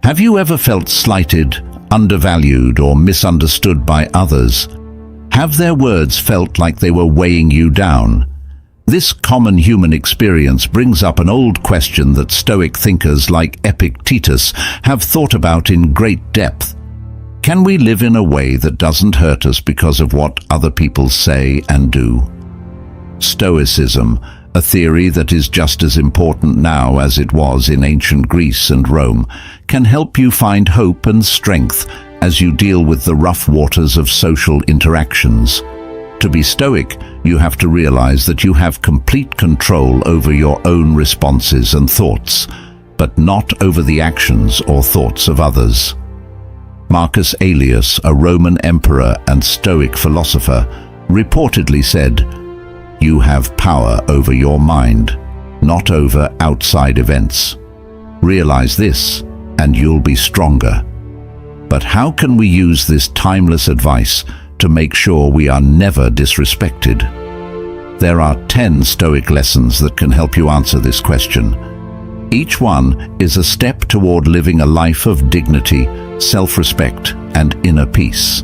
Have you ever felt slighted, undervalued, or misunderstood by others? Have their words felt like they were weighing you down? This common human experience brings up an old question that Stoic thinkers like Epictetus have thought about in great depth. Can we live in a way that doesn't hurt us because of what other people say and do? Stoicism, a theory that is just as important now as it was in ancient Greece and Rome, can help you find hope and strength as you deal with the rough waters of social interactions. To be Stoic, you have to realize that you have complete control over your own responses and thoughts, but not over the actions or thoughts of others. Marcus Aurelius, a Roman emperor and Stoic philosopher, reportedly said, "You have power over your mind, not over outside events. Realize this, and you'll be stronger." But how can we use this timeless advice to make sure we are never disrespected? There are 10 Stoic lessons that can help you answer this question. Each one is a step toward living a life of dignity, self-respect, and inner peace.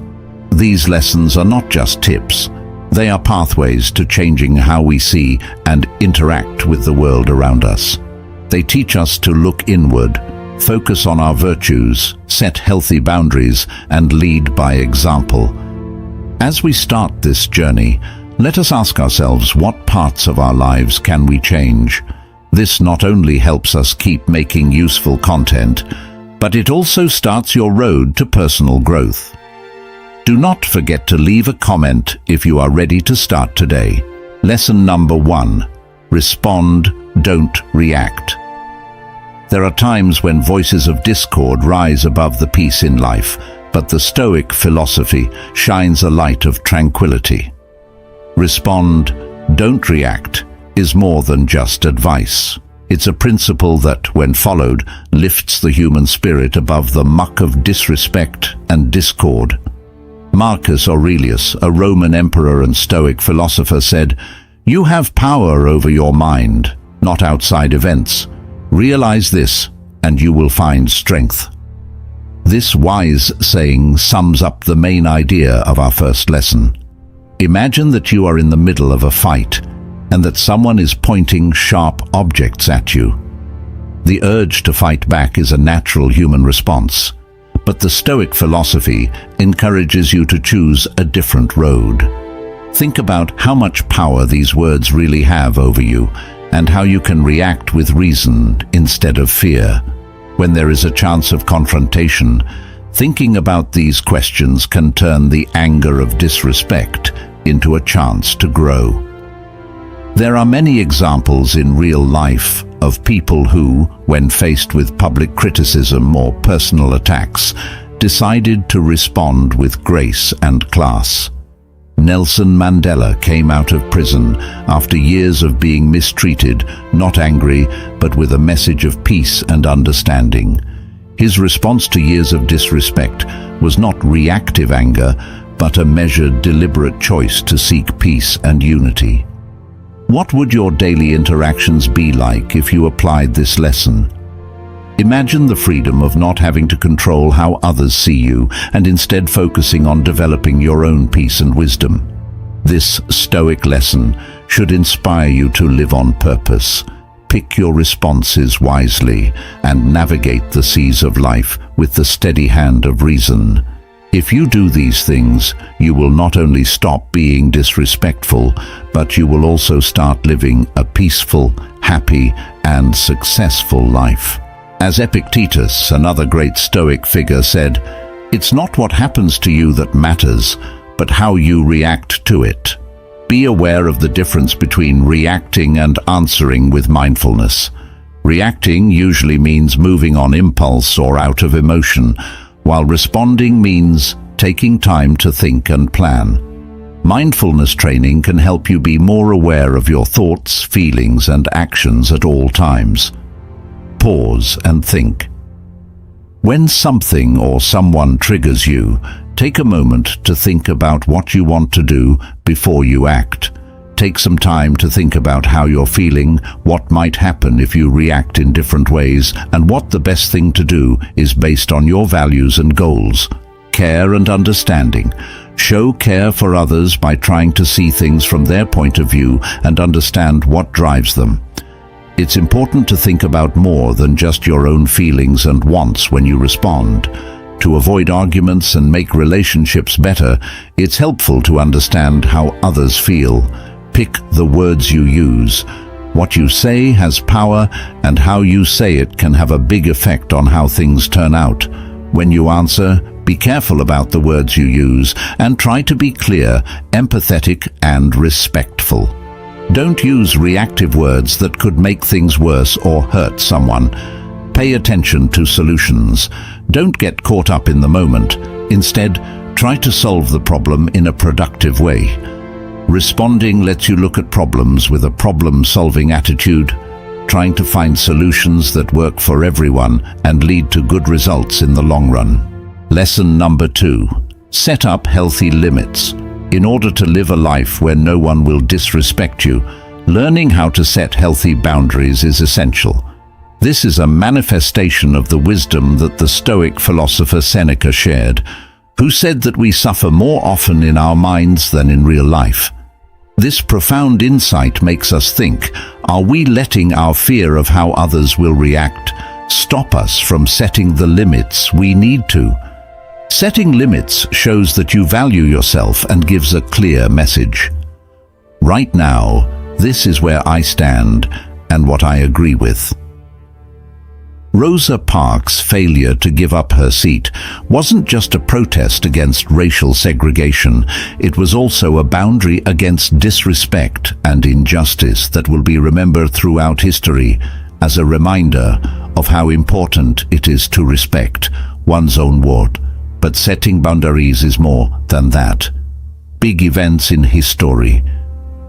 These lessons are not just tips. They are pathways to changing how we see and interact with the world around us. They teach us to look inward, focus on our virtues, set healthy boundaries, and lead by example. As we start this journey, let us ask ourselves, what parts of our lives can we change? This not only helps us keep making useful content, but it also starts your road to personal growth. Do not forget to leave a comment if you are ready to start today. Lesson number 1. Respond, don't react. There are times when voices of discord rise above the peace in life, but the Stoic philosophy shines a light of tranquility. Respond, don't react is more than just advice. It's a principle that, when followed, lifts the human spirit above the muck of disrespect and discord. Marcus Aurelius, a Roman emperor and Stoic philosopher, said, "You have power over your mind, not outside events. Realize this, and you will find strength." This wise saying sums up the main idea of our first lesson. Imagine that you are in the middle of a fight, and that someone is pointing sharp objects at you. The urge to fight back is a natural human response, but the Stoic philosophy encourages you to choose a different road. Think about how much power these words really have over you, and how you can react with reason instead of fear. When there is a chance of confrontation, thinking about these questions can turn the anger of disrespect into a chance to grow. There are many examples in real life of people who, when faced with public criticism or personal attacks, decided to respond with grace and class. Nelson Mandela came out of prison after years of being mistreated, not angry, but with a message of peace and understanding. His response to years of disrespect was not reactive anger, but a measured, deliberate choice to seek peace and unity. What would your daily interactions be like if you applied this lesson? Imagine the freedom of not having to control how others see you, and instead focusing on developing your own peace and wisdom. This Stoic lesson should inspire you to live on purpose. Pick your responses wisely and navigate the seas of life with the steady hand of reason. If you do these things, you will not only stop being disrespectful, but you will also start living a peaceful, happy, and successful life. As Epictetus, another great Stoic figure, said, "It's not what happens to you that matters, but how you react to it." Be aware of the difference between reacting and answering with mindfulness. Reacting usually means moving on impulse or out of emotion, while responding means taking time to think and plan. Mindfulness training can help you be more aware of your thoughts, feelings, and actions at all times. Pause and think. When something or someone triggers you, take a moment to think about what you want to do before you act. Take some time to think about how you're feeling, what might happen if you react in different ways, and what the best thing to do is based on your values and goals. Care and understanding. Show care for others by trying to see things from their point of view and understand what drives them. It's important to think about more than just your own feelings and wants when you respond. To avoid arguments and make relationships better, it's helpful to understand how others feel. Pick the words you use. What you say has power, and how you say it can have a big effect on how things turn out. When you answer, be careful about the words you use and try to be clear, empathetic, and respectful. Don't use reactive words that could make things worse or hurt someone. Pay attention to solutions. Don't get caught up in the moment. Instead, try to solve the problem in a productive way. Responding lets you look at problems with a problem-solving attitude, trying to find solutions that work for everyone and lead to good results in the long run. Lesson number 2. Set up healthy limits. In order to live a life where no one will disrespect you, learning how to set healthy boundaries is essential. This is a manifestation of the wisdom that the Stoic philosopher Seneca shared, who said that we suffer more often in our minds than in real life. This profound insight makes us think, are we letting our fear of how others will react stop us from setting the limits we need to? Setting limits shows that you value yourself and gives a clear message. Right now, this is where I stand and what I agree with. Rosa Parks' failure to give up her seat wasn't just a protest against racial segregation, it was also a boundary against disrespect and injustice that will be remembered throughout history as a reminder of how important it is to respect one's own word. But setting boundaries is more than that. Big events in history.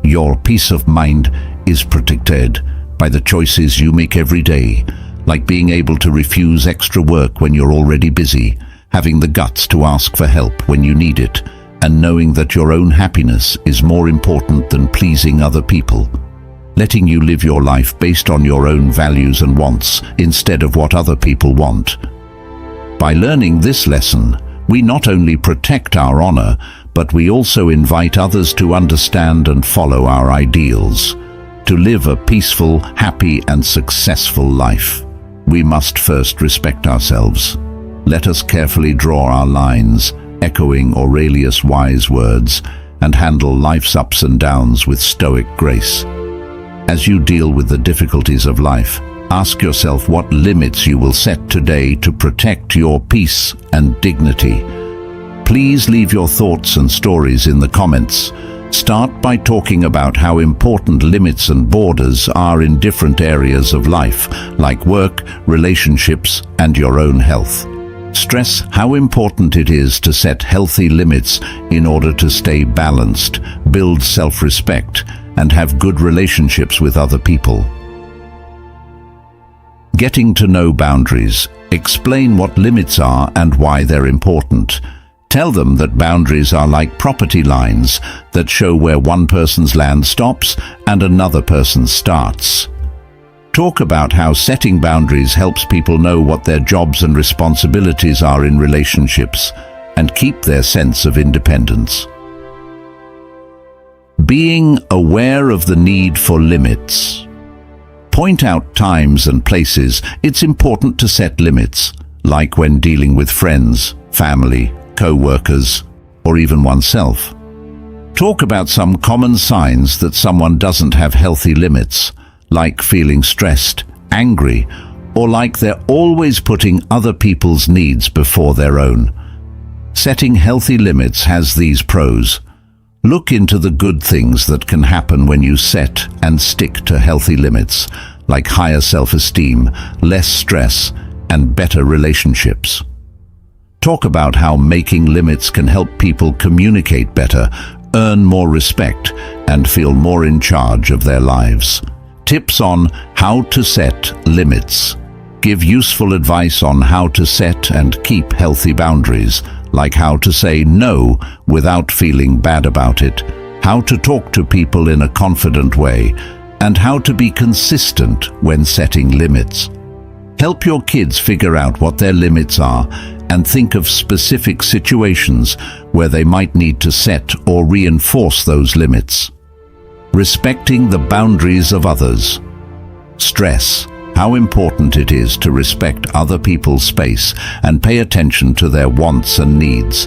Your peace of mind is protected by the choices you make every day, like being able to refuse extra work when you're already busy, having the guts to ask for help when you need it, and knowing that your own happiness is more important than pleasing other people. Letting you live your life based on your own values and wants instead of what other people want. By learning this lesson, we not only protect our honor, but we also invite others to understand and follow our ideals. To live a peaceful, happy, and successful life, we must first respect ourselves. Let us carefully draw our lines, echoing Aurelius' wise words, and handle life's ups and downs with stoic grace. As you deal with the difficulties of life, ask yourself what limits you will set today to protect your peace and dignity. Please leave your thoughts and stories in the comments. Start by talking about how important limits and borders are in different areas of life, like work, relationships, and your own health. Stress how important it is to set healthy limits in order to stay balanced, build self-respect, and have good relationships with other people. Getting to know boundaries. Explain what limits are and why they're important. Tell them that boundaries are like property lines that show where one person's land stops and another person's starts. Talk about how setting boundaries helps people know what their jobs and responsibilities are in relationships and keep their sense of independence. Being aware of the need for limits. Point out times and places it's important to set limits, like when dealing with friends, family, co-workers, or even oneself. Talk about some common signs that someone doesn't have healthy limits, like feeling stressed, angry, or like they're always putting other people's needs before their own. Setting healthy limits has these pros. Look into the good things that can happen when you set and stick to healthy limits, like higher self-esteem, less stress, and better relationships. Talk about how making limits can help people communicate better, earn more respect, and feel more in charge of their lives. Tips on how to set limits. Give useful advice on how to set and keep healthy boundaries, like how to say no without feeling bad about it, how to talk to people in a confident way, and how to be consistent when setting limits. Help your kids figure out what their limits are and think of specific situations where they might need to set or reinforce those limits. Respecting the boundaries of others. Stress how important it is to respect other people's space and pay attention to their wants and needs.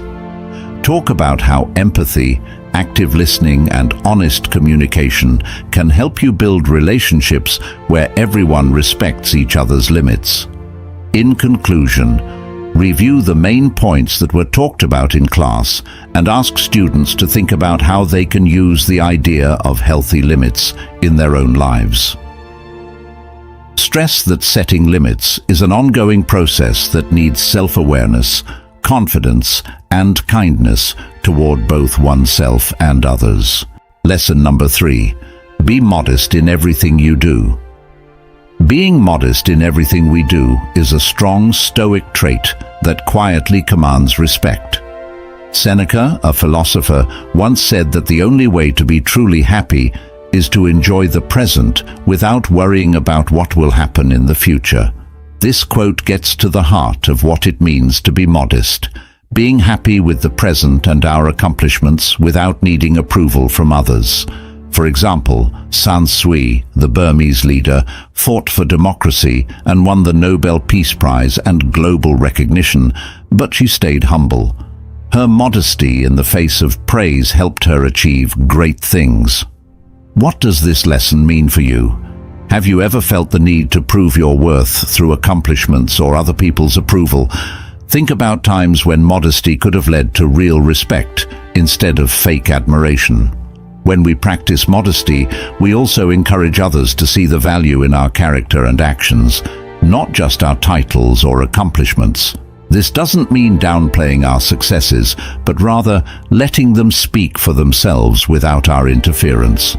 Talk about how empathy, active listening, and honest communication can help you build relationships where everyone respects each other's limits. In conclusion, review the main points that were talked about in class and ask students to think about how they can use the idea of healthy limits in their own lives. Stress that setting limits is an ongoing process that needs self-awareness, confidence, and kindness toward both oneself and others. Lesson number 3. Be modest in everything you do. Being modest in everything we do is a strong Stoic trait that quietly commands respect. Seneca, a philosopher, once said that the only way to be truly happy is to enjoy the present without worrying about what will happen in the future. This quote gets to the heart of what it means to be modest, being happy with the present and our accomplishments without needing approval from others. For example, San Suu, the Burmese leader, fought for democracy and won the Nobel Peace Prize and global recognition, but she stayed humble. Her modesty in the face of praise helped her achieve great things. What does this lesson mean for you? Have you ever felt the need to prove your worth through accomplishments or other people's approval? Think about times when modesty could have led to real respect instead of fake admiration. When we practice modesty, we also encourage others to see the value in our character and actions, not just our titles or accomplishments. This doesn't mean downplaying our successes, but rather letting them speak for themselves without our interference.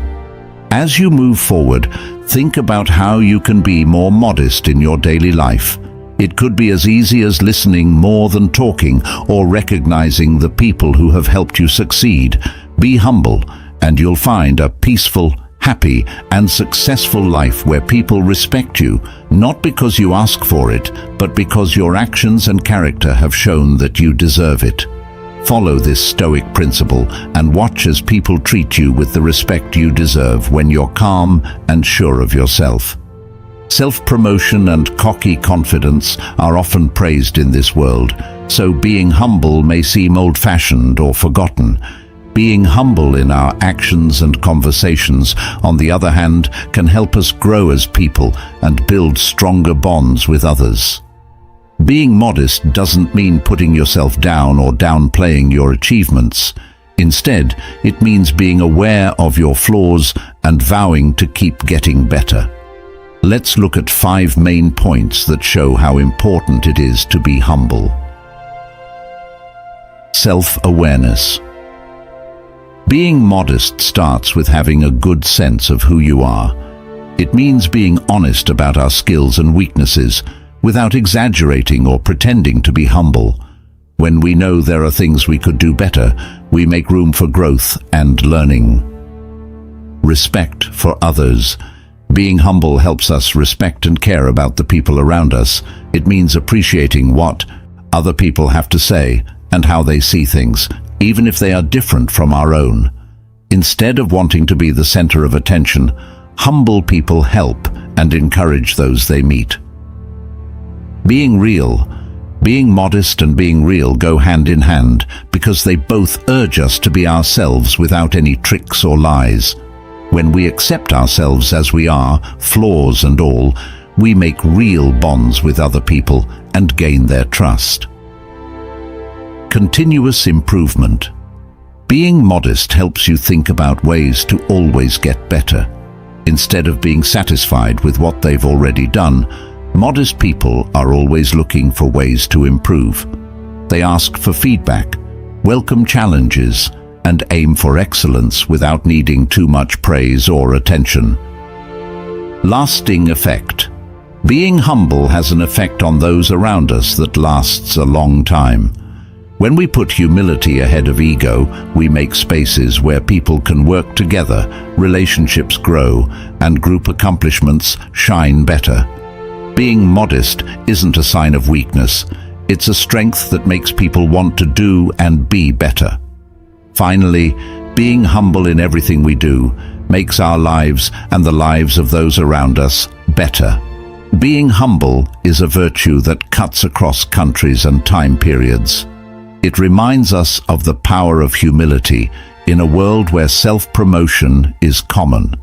As you move forward, think about how you can be more modest in your daily life. It could be as easy as listening more than talking, or recognizing the people who have helped you succeed. Be humble, and you'll find a peaceful, happy, and successful life where people respect you, not because you ask for it, but because your actions and character have shown that you deserve it. Follow this Stoic principle and watch as people treat you with the respect you deserve when you're calm and sure of yourself. Self-promotion and cocky confidence are often praised in this world, so being humble may seem old-fashioned or forgotten. Being humble in our actions and conversations, on the other hand, can help us grow as people and build stronger bonds with others. Being modest doesn't mean putting yourself down or downplaying your achievements. Instead, it means being aware of your flaws and vowing to keep getting better. Let's look at 5 main points that show how important it is to be humble. Self-awareness. Being modest starts with having a good sense of who you are. It means being honest about our skills and weaknesses, without exaggerating or pretending to be humble. When we know there are things we could do better, we make room for growth and learning. Respect for others. Being humble helps us respect and care about the people around us. It means appreciating what other people have to say and how they see things, even if they are different from our own. Instead of wanting to be the center of attention, humble people help and encourage those they meet. Being real. Being modest and being real go hand in hand because they both urge us to be ourselves without any tricks or lies. When we accept ourselves as we are, flaws and all, we make real bonds with other people and gain their trust. Continuous improvement. Being modest helps you think about ways to always get better. Instead of being satisfied with what they've already done, modest people are always looking for ways to improve. They ask for feedback, welcome challenges, and aim for excellence without needing too much praise or attention. Lasting effect. Being humble has an effect on those around us that lasts a long time. When we put humility ahead of ego, we make spaces where people can work together, relationships grow, and group accomplishments shine better. Being modest isn't a sign of weakness. It's a strength that makes people want to do and be better. Finally, being humble in everything we do makes our lives and the lives of those around us better. Being humble is a virtue that cuts across countries and time periods. It reminds us of the power of humility in a world where self-promotion is common.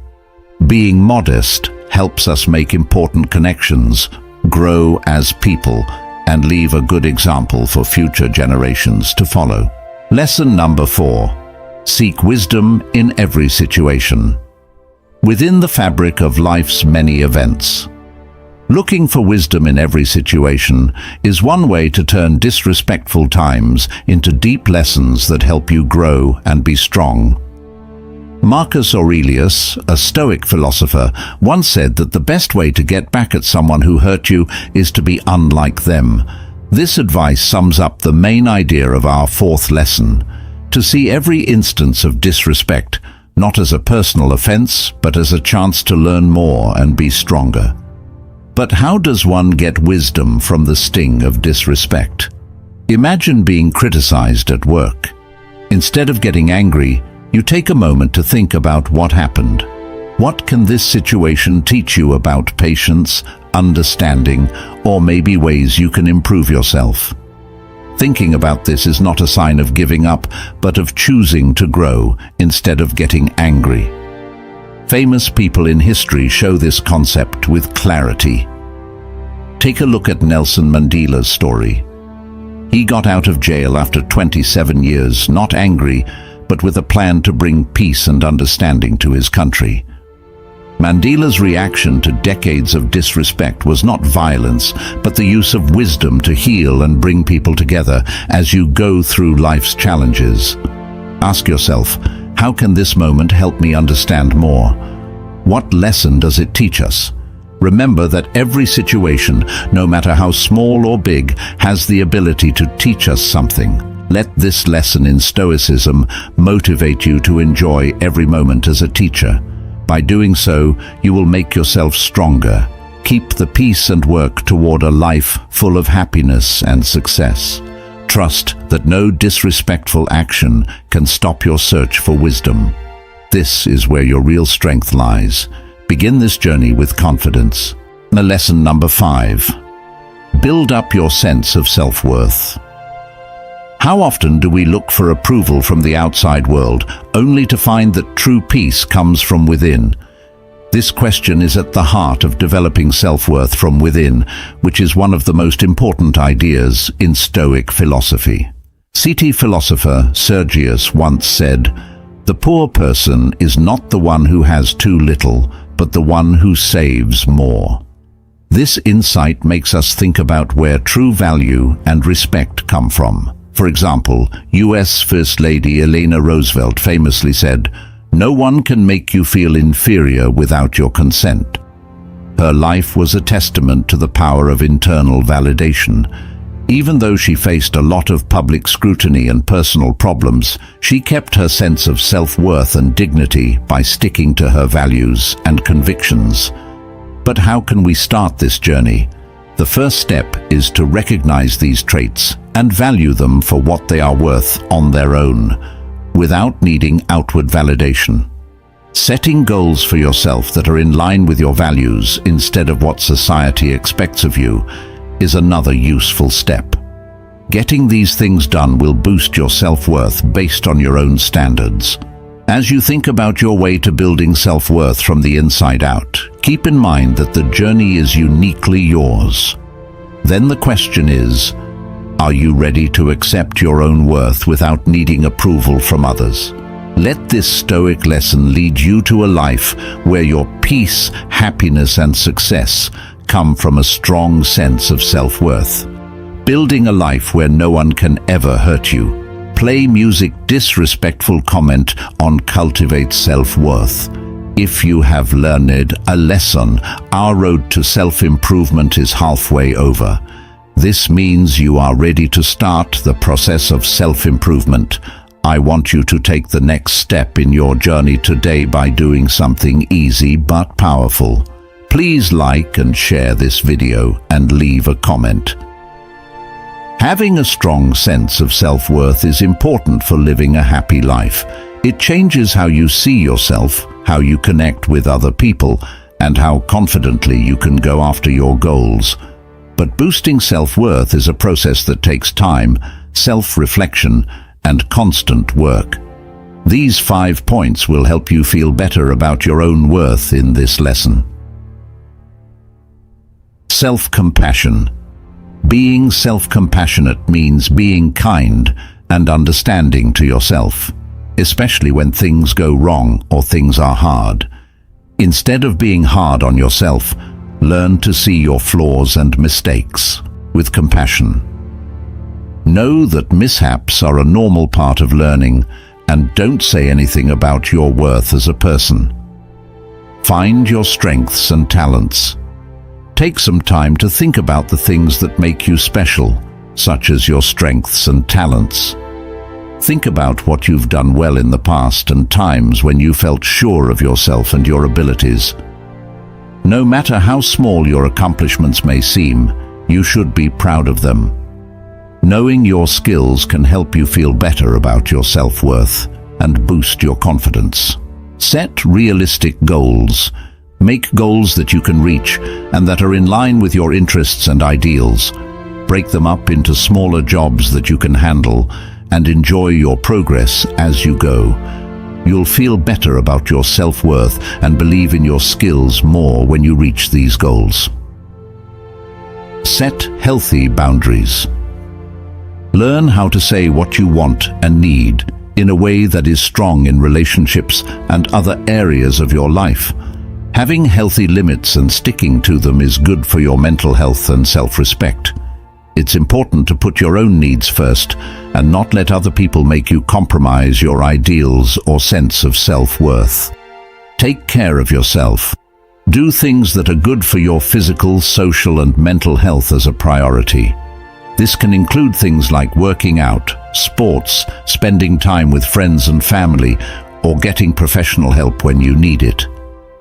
Being modest helps us make important connections, grow as people, and leave a good example for future generations to follow. Lesson number 4. Seek wisdom in every situation. Within the fabric of life's many events, looking for wisdom in every situation is one way to turn disrespectful times into deep lessons that help you grow and be strong. Marcus Aurelius, a Stoic philosopher, once said that the best way to get back at someone who hurt you is to be unlike them. This advice sums up the main idea of our 4th lesson: to see every instance of disrespect not as a personal offense, but as a chance to learn more and be stronger. But how does one get wisdom from the sting of disrespect? Imagine being criticized at work. Instead of getting angry, you take a moment to think about what happened. What can this situation teach you about patience, understanding, or maybe ways you can improve yourself? Thinking about this is not a sign of giving up, but of choosing to grow instead of getting angry. Famous people in history show this concept with clarity. Take a look at Nelson Mandela's story. He got out of jail after 27 years, not angry, but with a plan to bring peace and understanding to his country. Mandela's reaction to decades of disrespect was not violence, but the use of wisdom to heal and bring people together as you go through life's challenges. Ask yourself, how can this moment help me understand more? What lesson does it teach us? Remember that every situation, no matter how small or big, has the ability to teach us something. Let this lesson in Stoicism motivate you to enjoy every moment as a teacher. By doing so, you will make yourself stronger. Keep the peace and work toward a life full of happiness and success. Trust that no disrespectful action can stop your search for wisdom. This is where your real strength lies. Begin this journey with confidence. Lesson number 5. Build up your sense of self-worth. How often do we look for approval from the outside world, only to find that true peace comes from within? This question is at the heart of developing self-worth from within, which is one of the most important ideas in Stoic philosophy. City philosopher Sergius once said, "The poor person is not the one who has too little, but the one who saves more." This insight makes us think about where true value and respect come from. For example, US First Lady Eleanor Roosevelt famously said, "No one can make you feel inferior without your consent." Her life was a testament to the power of internal validation. Even though she faced a lot of public scrutiny and personal problems, she kept her sense of self-worth and dignity by sticking to her values and convictions. But how can we start this journey? The first step is to recognize these traits and value them for what they are worth on their own, without needing outward validation. Setting goals for yourself that are in line with your values instead of what society expects of you is another useful step. Getting these things done will boost your self-worth based on your own standards. As you think about your way to building self-worth from the inside out, keep in mind that the journey is uniquely yours. Then the question is, are you ready to accept your own worth without needing approval from others? Let this Stoic lesson lead you to a life where your peace, happiness, and success come from a strong sense of self-worth. Building a life where no one can ever hurt you. Play music disrespectful comment on cultivate self-worth. If you have learned a lesson, our road to self-improvement is halfway over. This means you are ready to start the process of self-improvement. I want you to take the next step in your journey today by doing something easy but powerful. Please like and share this video and leave a comment. Having a strong sense of self-worth is important for living a happy life. It changes how you see yourself, how you connect with other people, and how confidently you can go after your goals. But boosting self-worth is a process that takes time, self-reflection, and constant work. These 5 points will help you feel better about your own worth in this lesson. Self-compassion. Being self-compassionate means being kind and understanding to yourself, especially when things go wrong or things are hard. Instead of being hard on yourself, learn to see your flaws and mistakes with compassion. Know that mishaps are a normal part of learning, and don't say anything about your worth as a person. Find your strengths and talents. Take some time to think about the things that make you special, such as your strengths and talents. Think about what you've done well in the past and times when you felt sure of yourself and your abilities. No matter how small your accomplishments may seem, you should be proud of them. Knowing your skills can help you feel better about your self-worth and boost your confidence. Set realistic goals. Make goals that you can reach and that are in line with your interests and ideals. Break them up into smaller jobs that you can handle and enjoy your progress as you go. You'll feel better about your self-worth and believe in your skills more when you reach these goals. Set healthy boundaries. Learn how to say what you want and need in a way that is strong in relationships and other areas of your life. Having healthy limits and sticking to them is good for your mental health and self-respect. It's important to put your own needs first and not let other people make you compromise your ideals or sense of self-worth. Take care of yourself. Do things that are good for your physical, social, and mental health as a priority. This can include things like working out, sports, spending time with friends and family, or getting professional help when you need it.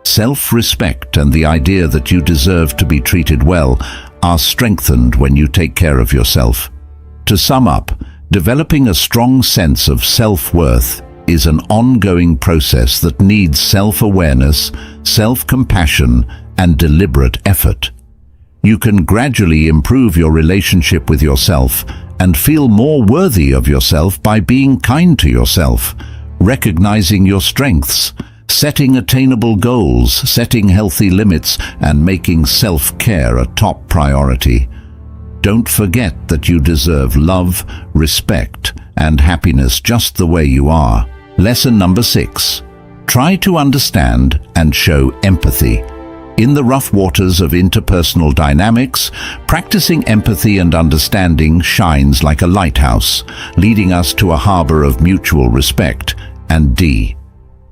Self-respect and the idea that you deserve to be treated well are strengthened when you take care of yourself. To sum up, developing a strong sense of self-worth is an ongoing process that needs self-awareness, self-compassion, and deliberate effort. You can gradually improve your relationship with yourself and feel more worthy of yourself by being kind to yourself, recognizing your strengths, setting attainable goals, setting healthy limits, and making self-care a top priority. Don't forget that you deserve love, respect, and happiness just the way you are. Lesson number 6. Try to understand and show empathy. In the rough waters of interpersonal dynamics, practicing empathy and understanding shines like a lighthouse, leading us to a harbor of mutual respect. And D.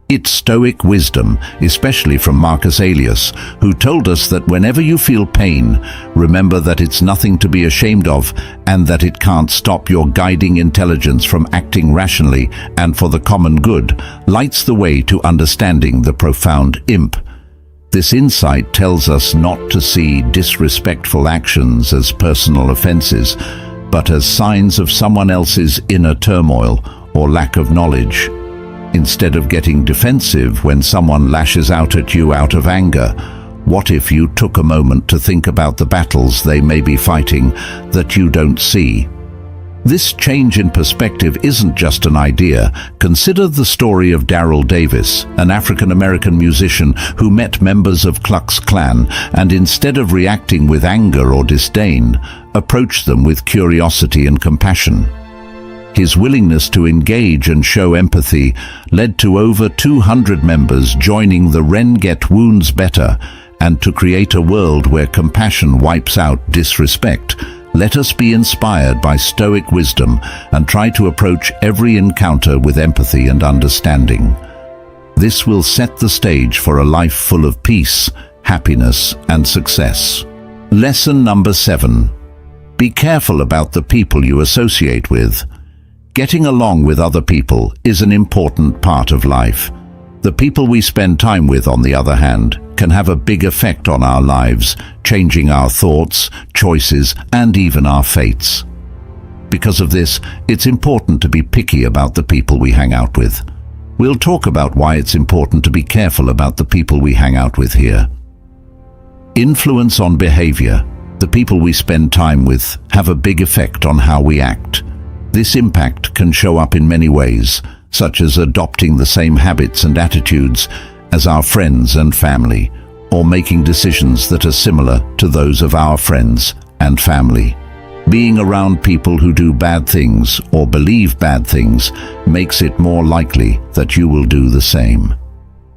It's Stoic wisdom, especially from Marcus Aurelius, who told us that whenever you feel pain, remember that it's nothing to be ashamed of and that it can't stop your guiding intelligence from acting rationally and for the common good, lights the way to understanding the profound imp. This insight tells us not to see disrespectful actions as personal offenses, but as signs of someone else's inner turmoil or lack of knowledge. Instead of getting defensive when someone lashes out at you out of anger, what if you took a moment to think about the battles they may be fighting that you don't see? This change in perspective isn't just an idea. Consider the story of Daryl Davis, an African-American musician who met members of Ku Klux Klan and instead of reacting with anger or disdain, approached them with curiosity and compassion. His willingness to engage and show empathy led to over 200 members joining the Ren Get Wounds Better, and to create a world where compassion wipes out disrespect. Let us be inspired by Stoic wisdom and try to approach every encounter with empathy and understanding. This will set the stage for a life full of peace, happiness, and success. Lesson number 7. Be careful about the people you associate with. Getting along with other people is an important part of life. The people we spend time with, on the other hand, can have a big effect on our lives, changing our thoughts, choices, and even our fates. Because of this, it's important to be picky about the people we hang out with. We'll talk about why it's important to be careful about the people we hang out with here. Influence on behavior. The people we spend time with have a big effect on how we act. This impact can show up in many ways, such as adopting the same habits and attitudes as our friends and family, or making decisions that are similar to those of our friends and family. Being around people who do bad things or believe bad things makes it more likely that you will do the same.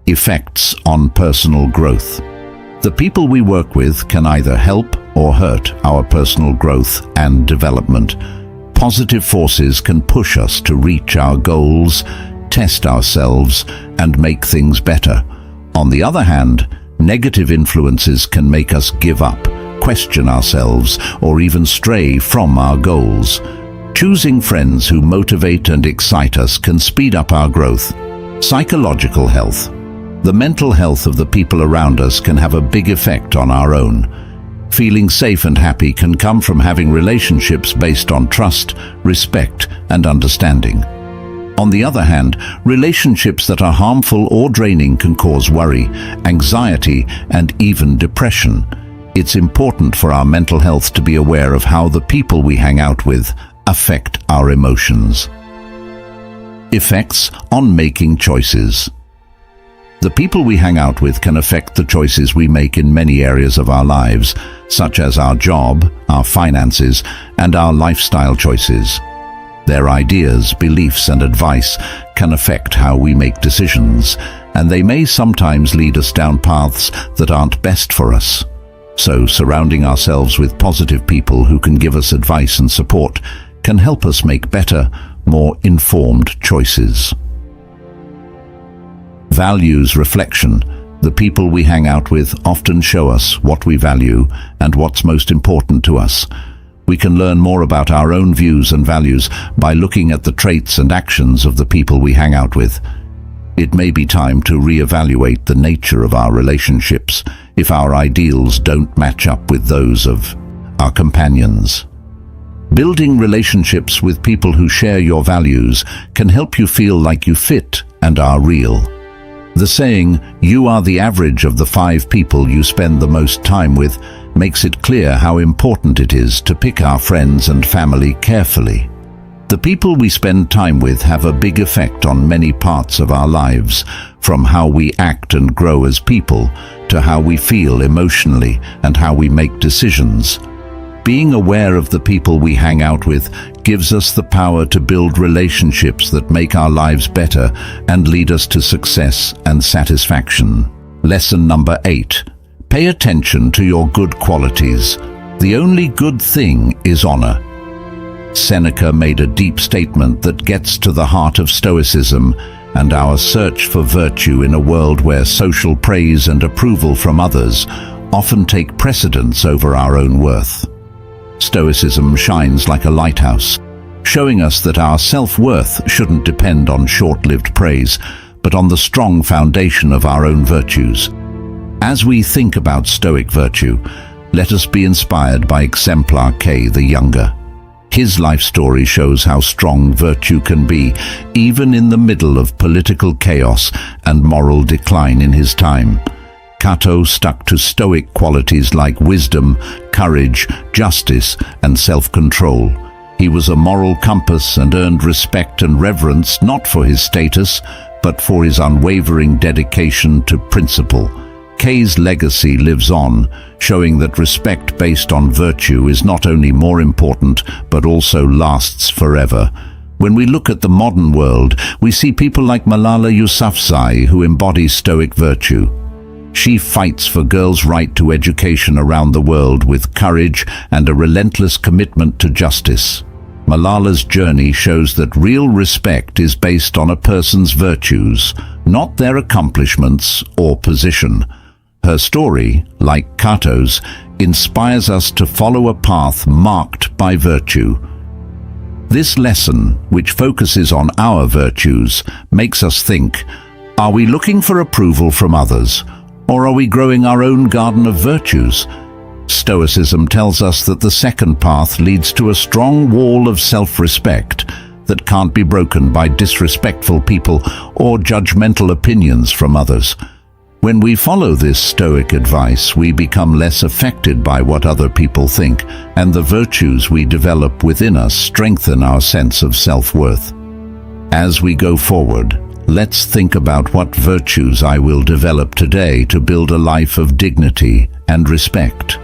Effects on personal growth. The people we work with can either help or hurt our personal growth and development. Positive forces can push us to reach our goals, test ourselves, and make things better. On the other hand, negative influences can make us give up, question ourselves, or even stray from our goals. Choosing friends who motivate and excite us can speed up our growth. Psychological health. The mental health of the people around us can have a big effect on our own. Feeling safe and happy can come from having relationships based on trust, respect, and understanding. On the other hand, relationships that are harmful or draining can cause worry, anxiety, and even depression. It's important for our mental health to be aware of how the people we hang out with affect our emotions. Effects on making choices. The people we hang out with can affect the choices we make in many areas of our lives, such as our job, our finances, and our lifestyle choices. Their ideas, beliefs, and advice can affect how we make decisions, and they may sometimes lead us down paths that aren't best for us. So, surrounding ourselves with positive people who can give us advice and support can help us make better, more informed choices. Values reflection. The people we hang out with often show us what we value and what's most important to us. We can learn more about our own views and values by looking at the traits and actions of the people we hang out with. It may be time to reevaluate the nature of our relationships if our ideals don't match up with those of our companions. Building relationships with people who share your values can help you feel like you fit and are real. The saying, "You are the average of the 5 people you spend the most time with," makes it clear how important it is to pick our friends and family carefully. The people we spend time with have a big effect on many parts of our lives, from how we act and grow as people, to how we feel emotionally and how we make decisions. Being aware of the people we hang out with gives us the power to build relationships that make our lives better and lead us to success and satisfaction. Lesson number 8. Pay attention to your good qualities. The only good thing is honor. Seneca made a deep statement that gets to the heart of Stoicism and our search for virtue in a world where social praise and approval from others often take precedence over our own worth. Stoicism shines like a lighthouse, showing us that our self-worth shouldn't depend on short-lived praise, but on the strong foundation of our own virtues. As we think about Stoic virtue, let us be inspired by Exemplar K the Younger. His life story shows how strong virtue can be, even in the middle of political chaos and moral decline in his time. Cato stuck to Stoic qualities like wisdom, courage, justice, and self-control. He was a moral compass and earned respect and reverence not for his status, but for his unwavering dedication to principle. Kay's legacy lives on, showing that respect based on virtue is not only more important, but also lasts forever. When we look at the modern world, we see people like Malala Yousafzai who embody Stoic virtue. She fights for girls' right to education around the world with courage and a relentless commitment to justice. Malala's journey shows that real respect is based on a person's virtues, not their accomplishments or position. Her story, like Cato's, inspires us to follow a path marked by virtue. This lesson, which focuses on our virtues, makes us think, are we looking for approval from others, or are we growing our own garden of virtues? Stoicism tells us that the second path leads to a strong wall of self-respect that can't be broken by disrespectful people or judgmental opinions from others. When we follow this Stoic advice, we become less affected by what other people think, and the virtues we develop within us strengthen our sense of self-worth. As we go forward, let's think about what virtues I will develop today to build a life of dignity and respect.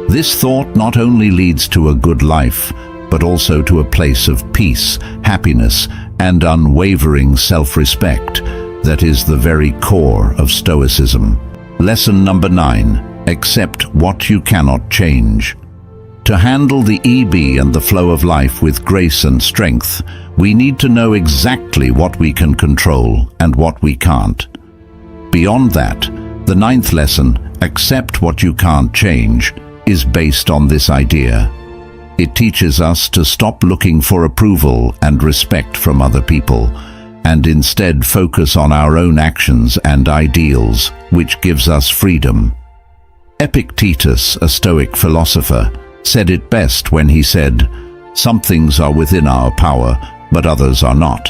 This thought not only leads to a good life, but also to a place of peace, happiness, and unwavering self-respect that is the very core of Stoicism. Lesson number 9. Accept what you cannot change. To handle the ebb and the flow of life with grace and strength, we need to know exactly what we can control and what we can't. Beyond that, the 9th lesson, accept what you can't change, is based on this idea. It teaches us to stop looking for approval and respect from other people, and instead focus on our own actions and ideals, which gives us freedom. Epictetus, a Stoic philosopher, said it best when he said, "Some things are within our power, but others are not."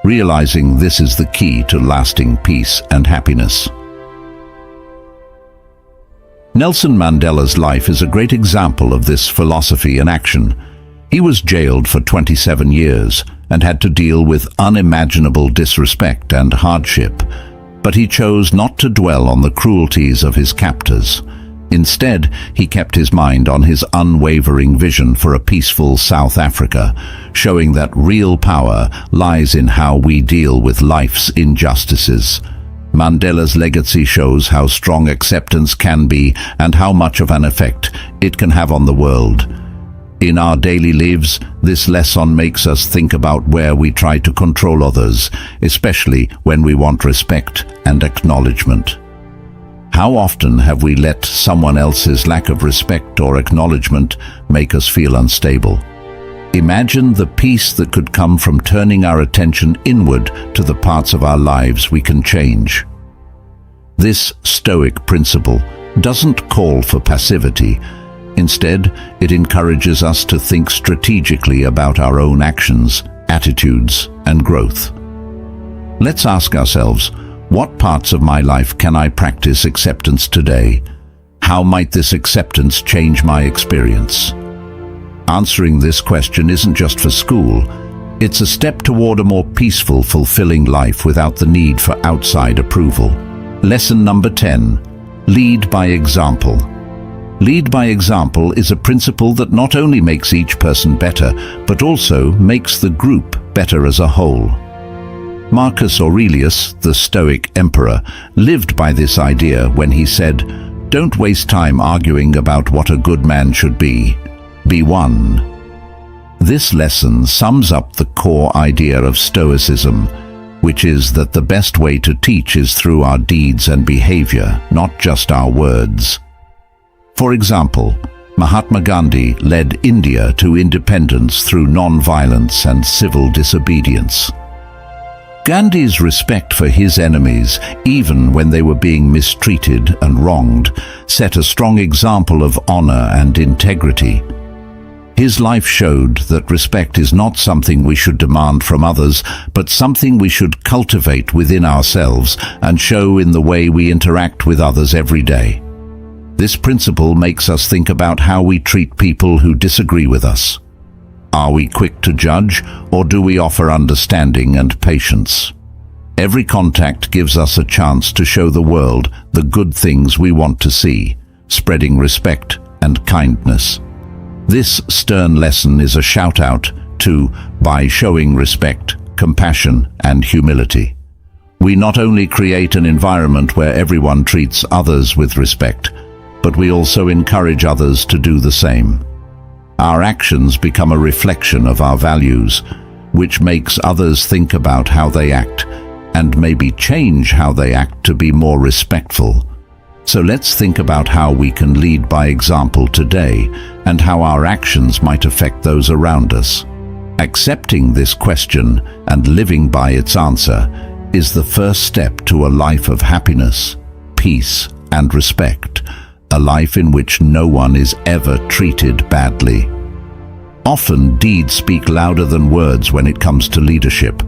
Realizing this is the key to lasting peace and happiness. Nelson Mandela's life is a great example of this philosophy in action. He was jailed for 27 years and had to deal with unimaginable disrespect and hardship, but he chose not to dwell on the cruelties of his captors. Instead, he kept his mind on his unwavering vision for a peaceful South Africa, showing that real power lies in how we deal with life's injustices. Mandela's legacy shows how strong acceptance can be and how much of an effect it can have on the world. In our daily lives, this lesson makes us think about where we try to control others, especially when we want respect and acknowledgement. How often have we let someone else's lack of respect or acknowledgement make us feel unstable? Imagine the peace that could come from turning our attention inward to the parts of our lives we can change. This Stoic principle doesn't call for passivity. Instead, it encourages us to think strategically about our own actions, attitudes, and growth. Let's ask ourselves, what parts of my life can I practice acceptance today? How might this acceptance change my experience? Answering this question isn't just for school. It's a step toward a more peaceful, fulfilling life without the need for outside approval. Lesson number 10. Lead by example. Lead by example is a principle that not only makes each person better, but also makes the group better as a whole. Marcus Aurelius, the Stoic emperor, lived by this idea when he said, "Don't waste time arguing about what a good man should be. Be one." This lesson sums up the core idea of Stoicism, which is that the best way to teach is through our deeds and behavior, not just our words. For example, Mahatma Gandhi led India to independence through non-violence and civil disobedience. Gandhi's respect for his enemies, even when they were being mistreated and wronged, set a strong example of honor and integrity. His life showed that respect is not something we should demand from others, but something we should cultivate within ourselves and show in the way we interact with others every day. This principle makes us think about how we treat people who disagree with us. Are we quick to judge, or do we offer understanding and patience? Every contact gives us a chance to show the world the good things we want to see, spreading respect and kindness. This stern lesson is a shout-out to by showing respect, compassion, and humility. We not only create an environment where everyone treats others with respect, but we also encourage others to do the same. Our actions become a reflection of our values, which makes others think about how they act and maybe change how they act to be more respectful. So let's think about how we can lead by example today and how our actions might affect those around us. Accepting this question and living by its answer is the first step to a life of happiness, peace, and respect, a life in which no one is ever treated badly. Often, deeds speak louder than words when it comes to leadership.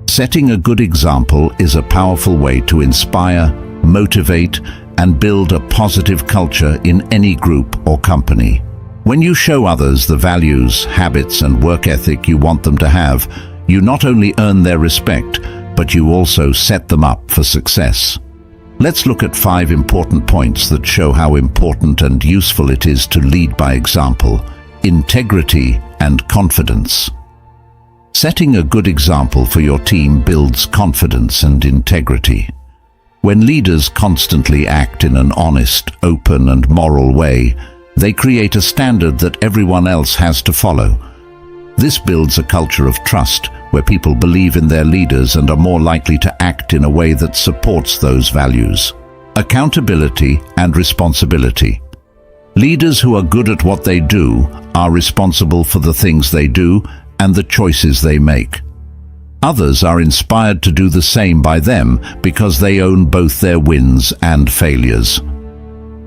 Setting a good example is a powerful way to inspire, motivate, and build a positive culture in any group or company. When you show others the values, habits, and work ethic you want them to have, you not only earn their respect, but you also set them up for success. Let's look at 5 important points that show how important and useful it is to lead by example: integrity and confidence. Setting a good example for your team builds confidence and integrity. When leaders constantly act in an honest, open, and moral way, they create a standard that everyone else has to follow. This builds a culture of trust, where people believe in their leaders and are more likely to act in a way that supports those values. Accountability and responsibility. Leaders who are good at what they do are responsible for the things they do and the choices they make. Others are inspired to do the same by them because they own both their wins and failures.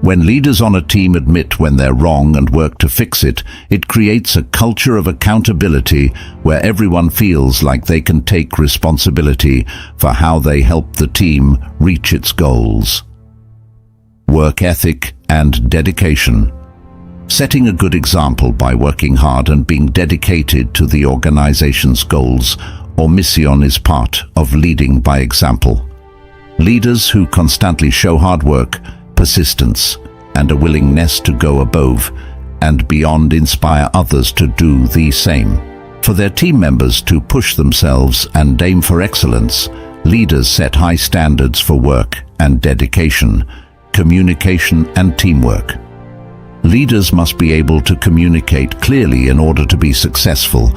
When leaders on a team admit when they're wrong and work to fix it, it creates a culture of accountability where everyone feels like they can take responsibility for how they help the team reach its goals. Work ethic and dedication. Setting a good example by working hard and being dedicated to the organization's goals or mission is part of leading by example. Leaders who constantly show hard work, persistence, and a willingness to go above and beyond inspire others to do the same. For their team members to push themselves and aim for excellence, leaders set high standards for work and dedication, communication, and teamwork. Leaders must be able to communicate clearly in order to be successful.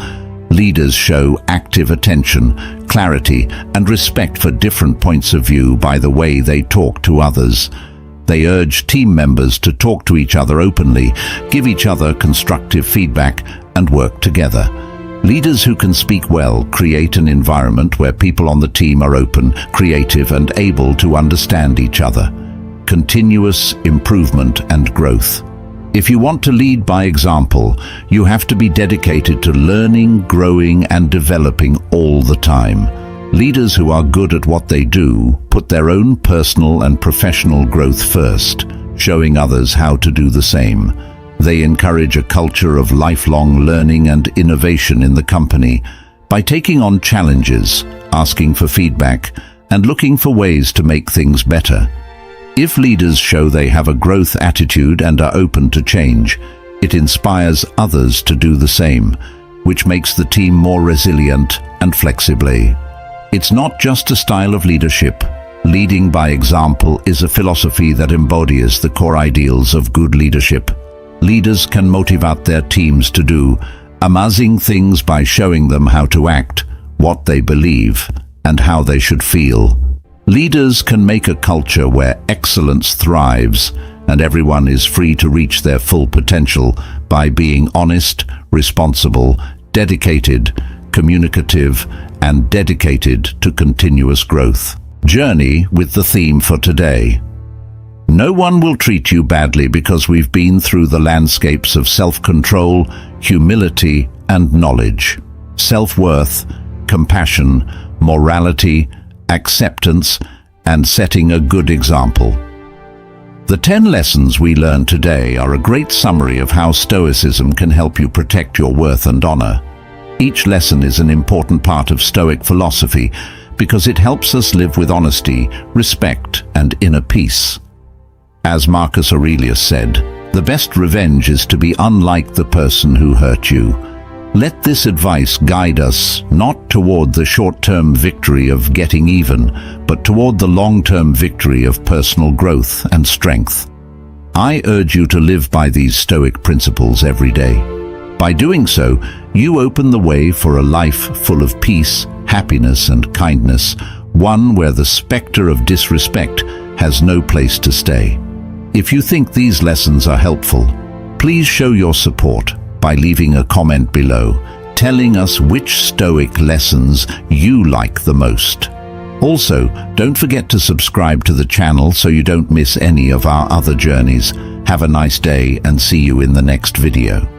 Leaders show active attention, clarity, and respect for different points of view by the way they talk to others. They urge team members to talk to each other openly, give each other constructive feedback, and work together. Leaders who can speak well create an environment where people on the team are open, creative, and able to understand each other. Continuous improvement and growth. If you want to lead by example, you have to be dedicated to learning, growing, and developing all the time. Leaders who are good at what they do put their own personal and professional growth first, showing others how to do the same. They encourage a culture of lifelong learning and innovation in the company by taking on challenges, asking for feedback, and looking for ways to make things better. If leaders show they have a growth attitude and are open to change, it inspires others to do the same, which makes the team more resilient and flexible. It's not just a style of leadership. Leading by example is a philosophy that embodies the core ideals of good leadership. Leaders can motivate their teams to do amazing things by showing them how to act, what they believe, and how they should feel. Leaders can make a culture where excellence thrives and everyone is free to reach their full potential by being honest, responsible, dedicated, communicative, and dedicated to continuous growth. Journey with the theme for today. No one will treat you badly because we've been through the landscapes of self-control, humility, and knowledge. Self-worth, compassion, morality, acceptance, and setting a good example. The 10 lessons we learned today are a great summary of how Stoicism can help you protect your worth and honor. Each lesson is an important part of Stoic philosophy because it helps us live with honesty, respect, and inner peace. As Marcus Aurelius said, "The best revenge is to be unlike the person who hurt you." Let this advice guide us not toward the short-term victory of getting even, but toward the long-term victory of personal growth and strength. I urge you to live by these Stoic principles every day. By doing so, you open the way for a life full of peace, happiness, and kindness, one where the specter of disrespect has no place to stay. If you think these lessons are helpful, please show your support by leaving a comment below, telling us which Stoic lessons you like the most. Also, don't forget to subscribe to the channel so you don't miss any of our other journeys. Have a nice day and see you in the next video.